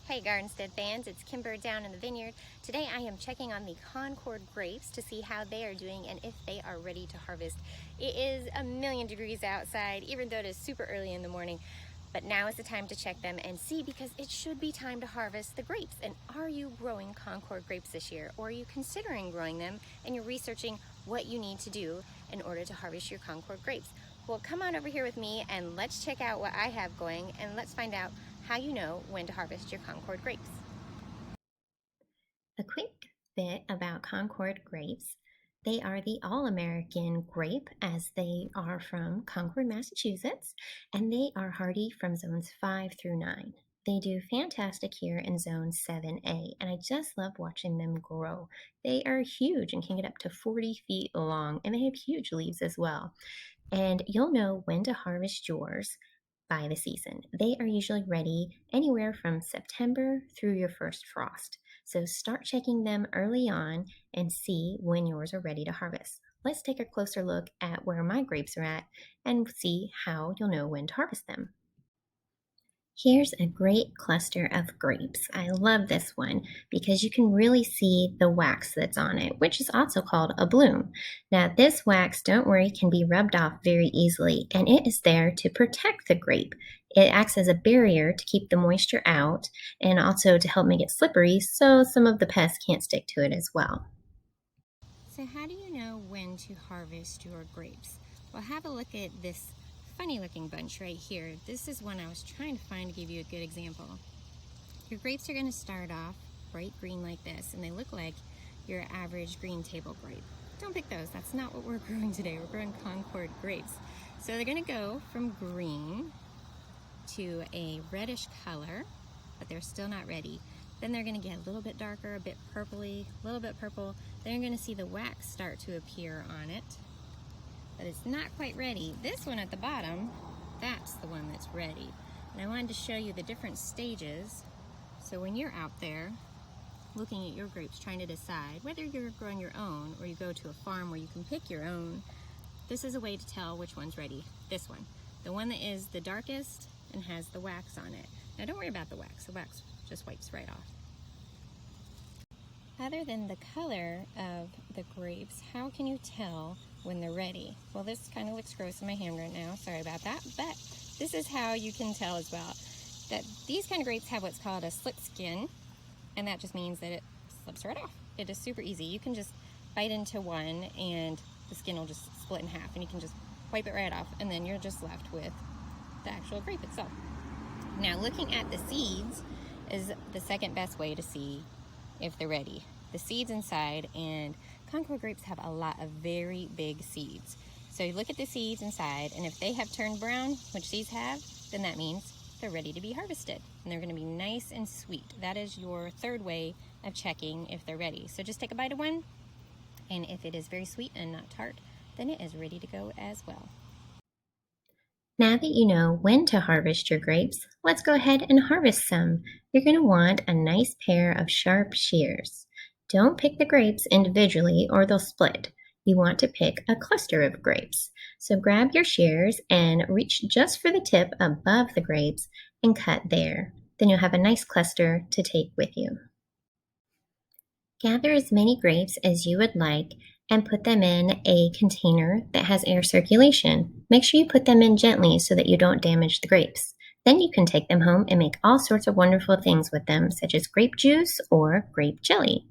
Hey gardenstead fans, it's Kimber down in the vineyard. Today I am checking on the Concord grapes to see how they are doing and if they are ready to harvest. It is a million degrees outside, even though it is super early in the morning. But now is the time to check them and see, because it should be time to harvest the grapes. And are you growing Concord grapes this year? Or are you considering growing them and you're researching what you need to do in order to harvest your Concord grapes? Well, come on over here with me and let's check out what I have going, and let's find out how you know when to harvest your Concord grapes. A quick bit about Concord grapes. They are the all-American grape, as they are from Concord, Massachusetts, and they are hardy from zones 5 through 9. They do fantastic here in zone 7A, and I just love watching them grow. They are huge and can get up to 40 feet long, and they have huge leaves as well. And you'll know when to harvest yours by the season. They are usually ready anywhere from September through your first frost. So start checking them early on and see when yours are ready to harvest. Let's take a closer look at where my grapes are at and see how you'll know when to harvest them. Here's a great cluster of grapes. I love this one because you can really see the wax that's on it, which is also called a bloom. Now, this wax, don't worry, can be rubbed off very easily, and it is there to protect the grape. It acts as a barrier to keep the moisture out and also to help make it slippery so some of the pests can't stick to it as well. So how do you know when to harvest your grapes? Well, have a look at this funny looking bunch right here. This is one I was trying to find to give you a good example. Your grapes are going to start off bright green like this, and they look like your average green table grape. Don't pick those. That's not what we're growing today. We're growing Concord grapes. So they're going to go from green to a reddish color, but they're still not ready. Then they're going to get a little bit darker, a bit purpley, a little bit purple. Then you're going to see the wax start to appear on it, but it's not quite ready. This one at the bottom, that's the one that's ready. And I wanted to show you the different stages. So when you're out there looking at your grapes, trying to decide whether you're growing your own or you go to a farm where you can pick your own, this is a way to tell which one's ready. This one, the one that is the darkest and has the wax on it. Now don't worry about the wax just wipes right off. Other than the color of the grapes, how can you tell when they're ready? Well, this kind of looks gross in my hand right now, sorry about that, but this is how you can tell as well. That these kind of grapes have what's called a slip skin, and that just means that it slips right off. It is super easy. You can just bite into one and the skin will just split in half, and you can just wipe it right off, and then you're just left with the actual grape itself. Now, looking at the seeds is the second best way to see if they're ready. The seeds inside, and Concord grapes have a lot of very big seeds. So you look at the seeds inside, and if they have turned brown, which these have, then that means they're ready to be harvested. And they're going to be nice and sweet. That is your third way of checking if they're ready. So just take a bite of one, and if it is very sweet and not tart, then it is ready to go as well. Now that you know when to harvest your grapes, let's go ahead and harvest some. You're going to want a nice pair of sharp shears. Don't pick the grapes individually or they'll split. You want to pick a cluster of grapes. So grab your shears and reach just for the tip above the grapes and cut there. Then you'll have a nice cluster to take with you. Gather as many grapes as you would like and put them in a container that has air circulation. Make sure you put them in gently so that you don't damage the grapes. Then you can take them home and make all sorts of wonderful things with them, such as grape juice or grape jelly.